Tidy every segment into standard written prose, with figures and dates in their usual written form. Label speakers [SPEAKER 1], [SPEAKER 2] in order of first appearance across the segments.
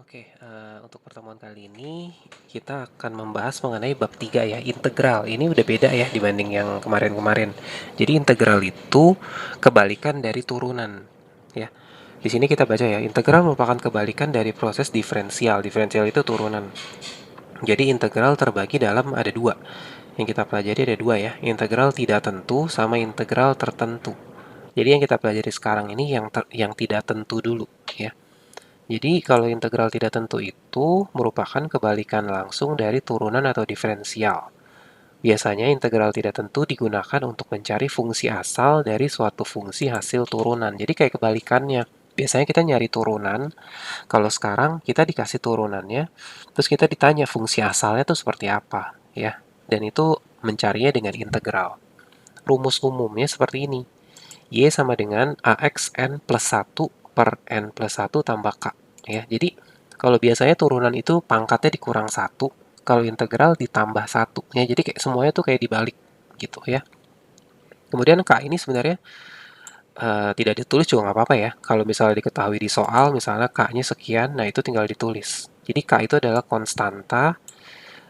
[SPEAKER 1] Oke, untuk pertemuan kali ini kita akan membahas mengenai bab 3 ya, integral. Ini udah beda ya dibanding yang kemarin-kemarin. Jadi integral itu kebalikan dari turunan ya. Di sini kita baca ya, integral merupakan kebalikan dari proses diferensial. Diferensial itu turunan. Jadi integral terbagi dalam ada dua. Yang kita pelajari ada dua ya, integral tidak tentu sama integral tertentu. Jadi yang kita pelajari sekarang ini yang tidak tentu dulu ya. Jadi kalau integral tidak tentu itu merupakan kebalikan langsung dari turunan atau diferensial. Biasanya integral tidak tentu digunakan untuk mencari fungsi asal dari suatu fungsi hasil turunan. Jadi kayak kebalikannya. Biasanya kita nyari turunan, kalau sekarang kita dikasih turunannya, terus kita ditanya fungsi asalnya itu seperti apa, ya. Dan itu mencarinya dengan integral. Rumus umumnya seperti ini. Y sama dengan AX N plus 1 per N plus 1 tambah K. Ya, jadi kalau biasanya turunan itu pangkatnya dikurang 1, kalau integral ditambah 1. Ya, jadi kayak semuanya tuh kayak dibalik gitu ya. Kemudian K ini sebenarnya tidak ditulis juga nggak apa-apa ya. Kalau misalnya diketahui di soal, misalnya K-nya sekian, nah itu tinggal ditulis. Jadi K itu adalah konstanta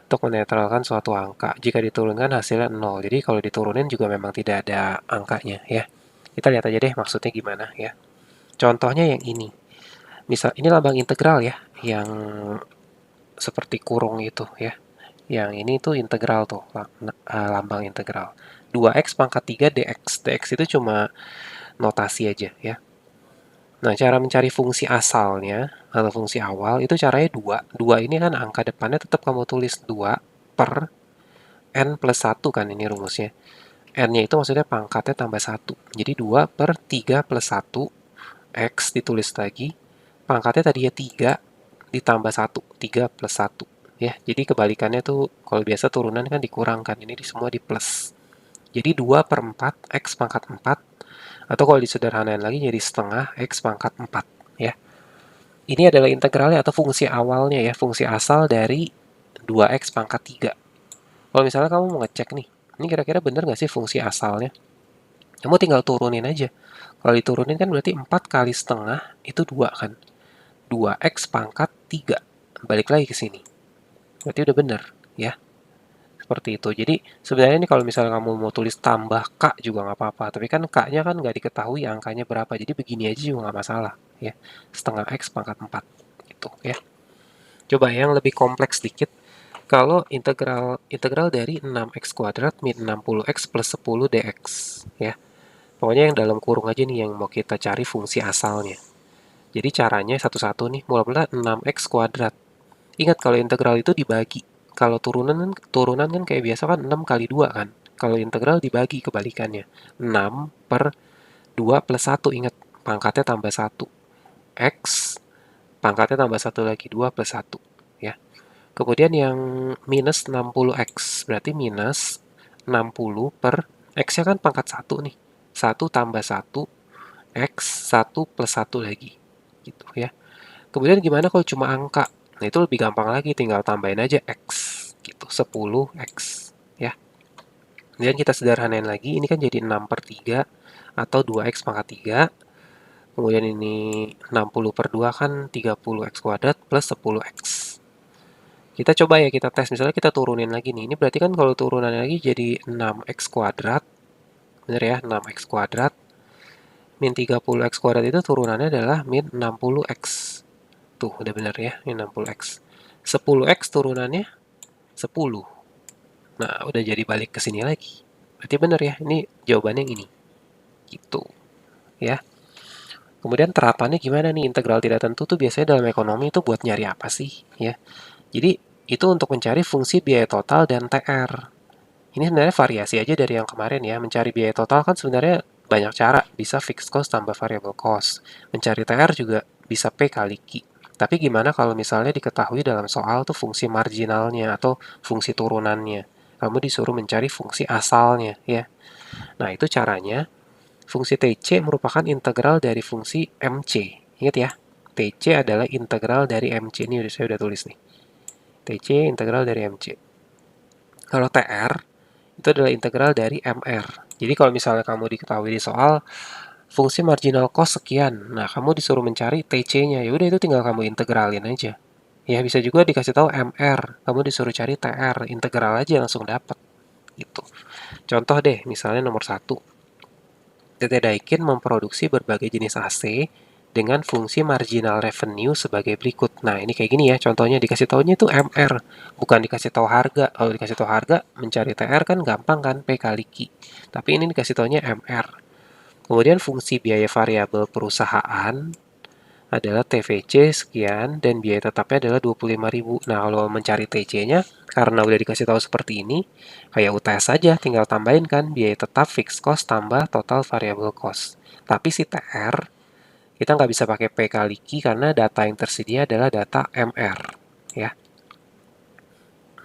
[SPEAKER 1] untuk menetralkan suatu angka. Jika diturunkan hasilnya 0. Jadi kalau diturunin juga memang tidak ada angkanya ya. Kita lihat aja deh maksudnya gimana ya. Contohnya yang ini. Misal ini lambang integral ya, yang seperti kurung itu ya. Yang ini tuh integral tuh, lambang integral. 2x pangkat 3 dx. Dx itu cuma notasi aja ya. Nah, cara mencari fungsi asalnya atau fungsi awal itu caranya 2. 2 ini kan angka depannya tetap kamu tulis 2 per n plus 1 kan ini rumusnya. N-nya itu maksudnya pangkatnya tambah 1. Jadi 2 per 3 plus 1 X ditulis lagi. Pangkatnya tadinya 3 ditambah 1. 3 plus 1. Ya, jadi kebalikannya tuh kalau biasa turunan kan dikurangkan. Ini semua di plus. Jadi 2 per 4 X pangkat 4. Atau kalau disederhanain lagi jadi setengah X pangkat 4. Ya. Ini adalah integralnya atau fungsi awalnya ya. Fungsi asal dari 2X pangkat 3. Kalau misalnya kamu mau ngecek nih, ini kira-kira bener nggak sih fungsi asalnya? Kamu tinggal turunin aja. Kalau diturunin kan berarti 4 kali setengah itu 2 kan. 2x pangkat 3. Balik lagi ke sini. Berarti udah bener ya. Seperti itu. Jadi sebenarnya ini kalau misalnya kamu mau tulis tambah K juga nggak apa-apa. Tapi kan K-nya kan nggak diketahui angkanya berapa. Jadi begini aja juga nggak masalah ya. Setengah X pangkat 4. Gitu ya. Coba yang lebih kompleks dikit. Kalau integral dari 6x kuadrat min 60x plus 10 dx ya. Pokoknya yang dalam kurung aja nih yang mau kita cari fungsi asalnya. Jadi caranya satu-satu nih, mula-mula 6x kuadrat. Ingat kalau integral itu dibagi. Kalau turunan kan kayak biasa kan 6 kali 2 kan. Kalau integral dibagi kebalikannya. 6 per 2 plus 1, ingat. Pangkatnya tambah 1. X, pangkatnya tambah 1 lagi, 2 plus 1. Ya. Kemudian yang minus 60x, berarti minus 60 per x-nya kan pangkat 1 nih. 1 tambah 1, x, 1 plus 1 lagi. Gitu ya. Kemudian gimana kalau cuma angka? Nah, itu lebih gampang lagi, tinggal tambahin aja x. Gitu, 10x. Ya. Kemudian kita sederhanain lagi, ini kan jadi 6 per 3 atau 2x pangkat 3. Kemudian ini 60 per 2 kan 30x kuadrat plus 10x. Kita coba ya, kita tes. Misalnya kita turunin lagi nih. Ini berarti kan kalau turunan lagi jadi 6x kuadrat. Bener ya, 6x kuadrat. Min 30x kuadrat itu turunannya adalah min 60x. Tuh, udah bener ya, min 60x. 10x turunannya 10. Nah, udah jadi balik ke sini lagi. Berarti bener ya, ini jawabannya yang ini. Gitu. Ya. Kemudian terapannya gimana nih? Integral tidak tentu tuh biasanya dalam ekonomi itu buat nyari apa sih? Ya. Jadi, itu untuk mencari fungsi biaya total dan TR. Ini sebenarnya variasi aja dari yang kemarin ya. Mencari biaya total kan sebenarnya banyak cara. Bisa fixed cost tambah variable cost. Mencari TR juga bisa P kali Q. Tapi gimana kalau misalnya diketahui dalam soal tuh fungsi marginalnya atau fungsi turunannya. Kamu disuruh mencari fungsi asalnya ya. Nah itu caranya. Fungsi TC merupakan integral dari fungsi MC. Ingat ya. TC adalah integral dari MC. Ini saya udah tulis nih. TC integral dari MC. Kalau TR itu adalah integral dari MR. Jadi kalau misalnya kamu diketahui di soal fungsi marginal cost sekian, nah kamu disuruh mencari TC-nya, ya udah itu tinggal kamu integralin aja. Ya, bisa juga dikasih tahu MR, kamu disuruh cari TR, integral aja langsung dapat gitu. Contoh deh, misalnya nomor 1. PT Daikin memproduksi berbagai jenis AC dengan fungsi marginal revenue sebagai berikut. Nah, ini kayak gini ya, contohnya dikasih tahunya itu MR, bukan dikasih tahu harga. Kalau dikasih tahu harga, mencari TR kan gampang kan, P kali Q. Tapi ini dikasih tahunya MR. Kemudian fungsi biaya variabel perusahaan adalah TVC sekian dan biaya tetapnya adalah 25.000. Nah, kalau mencari TC-nya karena udah dikasih tahu seperti ini, kayak UTS saja tinggal tambahin kan biaya tetap fixed cost tambah total variable cost. Tapi si TR kita nggak bisa pakai P kali Q karena data yang tersedia adalah data MR ya.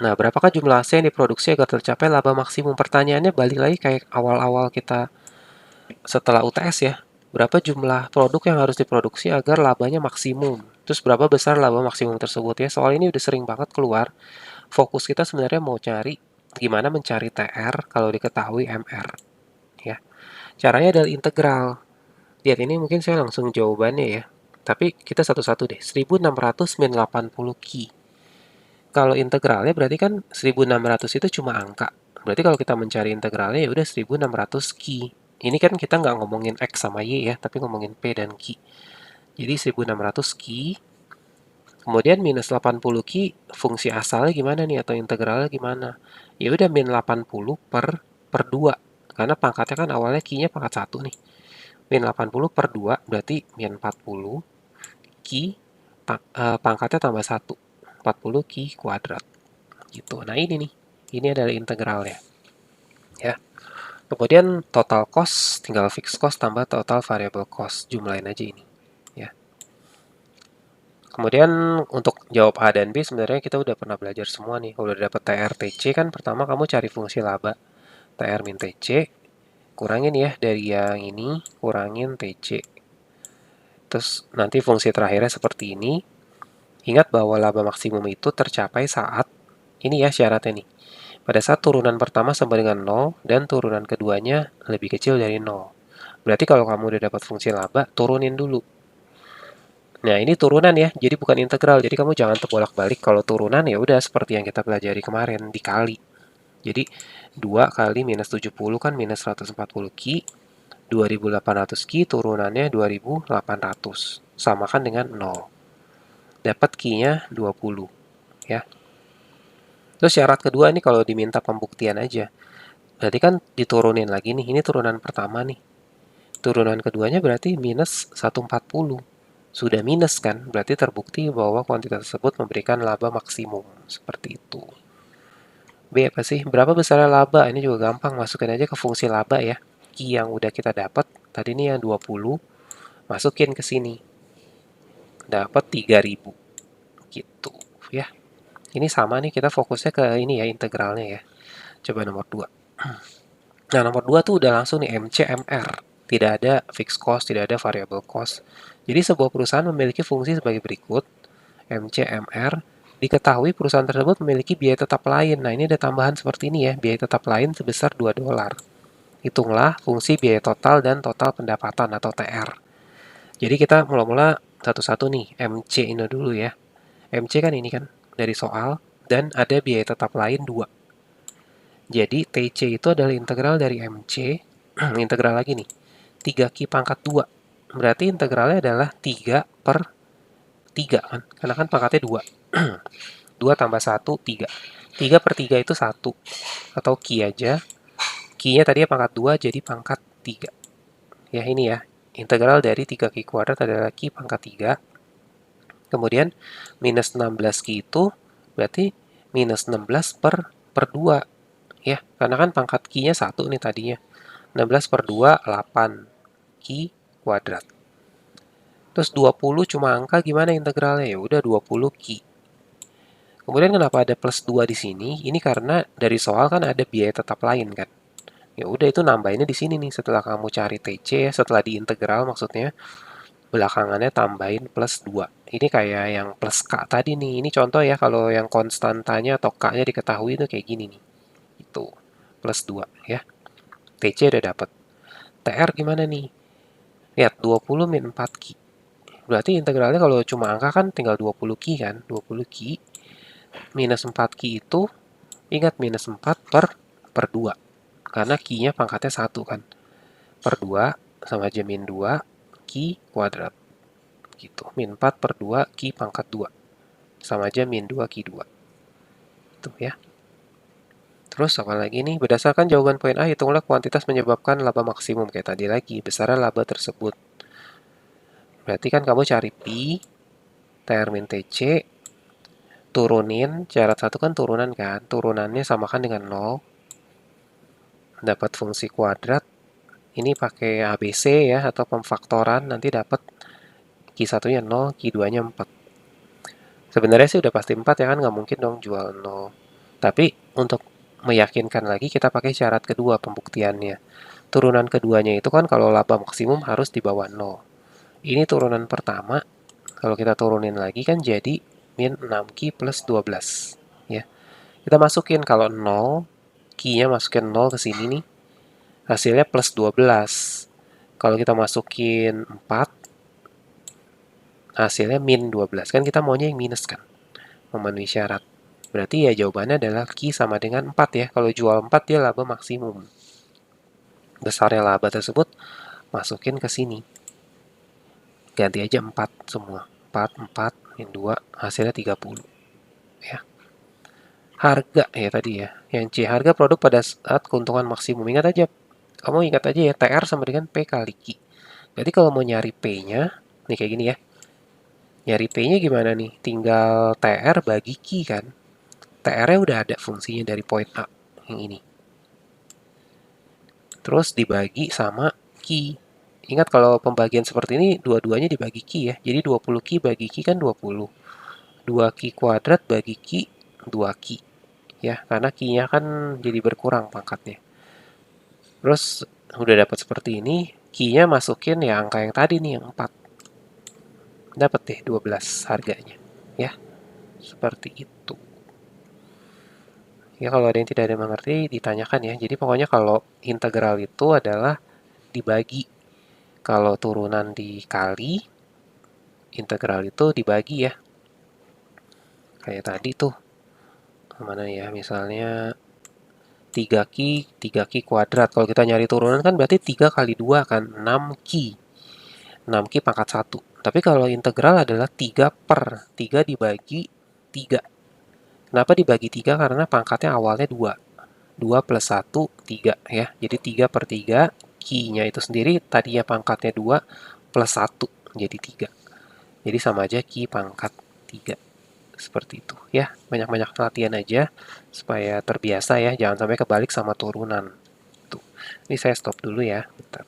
[SPEAKER 1] Nah, berapakah jumlah AC yang diproduksi agar tercapai laba maksimum? Pertanyaannya balik lagi kayak awal-awal kita setelah UTS ya, berapa jumlah produk yang harus diproduksi agar labanya maksimum? Terus berapa besar laba maksimum tersebut ya? Soal ini udah sering banget keluar. Fokus kita sebenarnya mau cari gimana mencari TR kalau diketahui MR ya. Caranya adalah integral. Lihat ini mungkin saya langsung jawabannya ya. Tapi kita satu-satu deh. 1600 min 80 Q. Kalau integralnya berarti kan 1600 itu cuma angka. Berarti kalau kita mencari integralnya ya udah 1600 Q. Ini kan kita nggak ngomongin X sama Y ya, tapi ngomongin P dan Q. Jadi 1600 Q, kemudian minus 80 Q, fungsi asalnya gimana nih atau integralnya gimana? Ya udah min 80 per 2. Karena pangkatnya kan awalnya Q-nya pangkat 1 nih. Min 80 per 2 berarti min 40 Q pangkatnya tambah 1. 40 Q kuadrat. Gitu. Nah, ini nih. Ini adalah integralnya. Ya. Kemudian total cost tinggal fixed cost tambah total variable cost, jumlahin aja ini ya. Kemudian untuk jawab A dan B sebenarnya kita udah pernah belajar semua nih. Kalau udah dapet TR TC kan pertama kamu cari fungsi laba TR min TC, kurangin ya dari yang ini, kurangin TC. Terus nanti fungsi terakhirnya seperti ini. Ingat bahwa laba maksimum itu tercapai saat ini ya syaratnya nih. Pada saat turunan pertama sama dengan 0 dan turunan keduanya lebih kecil dari 0. Berarti kalau kamu udah dapat fungsi laba, turunin dulu. Nah, ini turunan ya, jadi bukan integral. Jadi kamu jangan terbolak-balik. Kalau turunan ya udah seperti yang kita pelajari kemarin, dikali. Jadi 2 kali minus 70 kan minus 140 Q, 2800 Q turunannya 2800. Samakan dengan 0. Dapat Q-nya 20 ya. Terus syarat kedua ini kalau diminta pembuktian aja. Berarti kan diturunin lagi nih, ini turunan pertama nih. Turunan keduanya berarti minus 140. Sudah minus kan, berarti terbukti bahwa kuantitas tersebut memberikan laba maksimum. Seperti itu. B apa sih? Berapa besar laba? Ini juga gampang, masukin aja ke fungsi laba ya. Q yang udah kita dapat, tadi ini yang 20, masukin ke sini. Dapat 3000. Gitu ya. Ini sama nih, kita fokusnya ke ini ya, integralnya ya. Coba nomor 2. Nah, nomor 2 tuh udah langsung nih MCMR. Tidak ada fixed cost, tidak ada variable cost. Jadi sebuah perusahaan memiliki fungsi sebagai berikut. MCMR, diketahui perusahaan tersebut memiliki biaya tetap lain. Nah, ini ada tambahan seperti ini ya, biaya tetap lain sebesar $2. Hitunglah fungsi biaya total dan total pendapatan atau TR. Jadi kita mula-mula satu-satu nih, MC ini dulu ya. MC kan ini kan dari soal, dan ada biaya tetap lain 2. Jadi TC itu adalah integral dari MC, integral lagi nih, 3Q pangkat 2. Berarti integralnya adalah 3 per 3 kan, karena kan pangkatnya 2. 2 tambah 1, 3. 3 per 3 itu 1, atau Q aja. Q-nya tadi pangkat 2, jadi pangkat 3. Ya ini ya, integral dari 3Q kuadrat adalah Q pangkat 3. Kemudian minus 16Q itu berarti minus 16 per 2. Ya, karena kan pangkat Q-nya 1 nih tadinya. 16 per 2, 8 Q kuadrat. Terus 20 cuma angka, gimana integralnya? Ya udah 20 Q. Kemudian kenapa ada plus 2 di sini? Ini karena dari soal kan ada biaya tetap lain kan. Ya udah itu nambahinnya di sini nih setelah kamu cari TC ya, setelah diintegral maksudnya belakangannya tambahin plus 2. Ini kayak yang plus K tadi nih. Ini contoh ya kalau yang konstantanya atau K-nya diketahui itu kayak gini nih. Itu plus 2 ya. TC udah dapat. TR gimana nih? Lihat 20 min 4 Q. Berarti integralnya kalau cuma angka kan tinggal 20 Ki kan. 20 Ki minus 4 Ki itu, ingat minus 4 per 2. Karena Ki-nya pangkatnya 1 kan. Per 2 sama aja min 2 Ki kuadrat. Gitu. Min 4 per 2 Ki pangkat 2. Sama aja min 2 Ki 2. Itu ya. Terus apa lagi nih? Berdasarkan jawaban poin A, hitunglah kuantitas menyebabkan laba maksimum. Kayak tadi lagi, besarnya laba tersebut. Berarti kan kamu cari Pi, TR min TC, turunin, syarat satu kan turunan kan. Turunannya samakan dengan 0. Dapat fungsi kuadrat. Ini pakai ABC ya, atau pemfaktoran. Nanti dapat Q1-nya 0, Q2-nya 4. Sebenarnya sih udah pasti 4 ya kan, nggak mungkin dong jual 0. Tapi untuk meyakinkan lagi, kita pakai syarat kedua pembuktiannya. Turunan keduanya itu kan kalau laba maksimum harus di bawah 0. Ini turunan pertama, kalau kita turunin lagi kan jadi min 6Q plus 12. Ya. Kita masukin kalau 0, Q-nya masukin 0 ke sini nih, hasilnya plus 12. Kalau kita masukin 4, hasilnya min 12. Kan kita maunya yang minus kan, memenuhi syarat. Berarti ya jawabannya adalah Q sama dengan 4 ya. Kalau jual 4 dia laba maksimum. Besarnya laba tersebut masukin ke sini. Ganti aja 4 semua. 4 min 2, hasilnya 30. Ya. Harga ya tadi ya. Yang C, harga produk pada saat keuntungan maksimum. Kamu ingat aja ya, TR sama dengan P kali Q. Jadi kalau mau nyari P-nya, nih kayak gini ya. Nyari P-nya gimana nih? Tinggal TR bagi Q kan. TR-nya udah ada fungsinya dari poin A, yang ini. Terus dibagi sama Q. Ingat kalau pembagian seperti ini, dua-duanya dibagi Q ya. Jadi 20 Q bagi Q kan 20. 2 Q kuadrat bagi Q, 2 Q. Ya, karena Q-nya kan jadi berkurang pangkatnya. Terus udah dapat seperti ini, Q-nya masukin ya angka yang tadi nih, yang 4. Dapat deh 12 harganya. Ya, seperti itu. Ya, kalau ada yang tidak ada mengerti, ditanyakan ya. Jadi pokoknya kalau integral itu adalah dibagi. Kalau turunan dikali, integral itu dibagi ya. Kayak tadi tuh. Mana ya, misalnya 3Q kuadrat. Kalau kita nyari turunan kan berarti 3 kali 2 kan, 6Q. 6Q pangkat 1. Tapi kalau integral adalah 3 per 3 dibagi 3. Kenapa dibagi 3? Karena pangkatnya awalnya 2. 2 plus 1, 3 ya. Jadi 3 per 3, Q-nya itu sendiri tadinya pangkatnya 2 plus 1, jadi 3. Jadi sama aja Q pangkat 3. Seperti itu ya. Banyak-banyak latihan aja supaya terbiasa ya. Jangan sampai kebalik sama turunan. Tuh. Ini saya stop dulu ya. Bentar.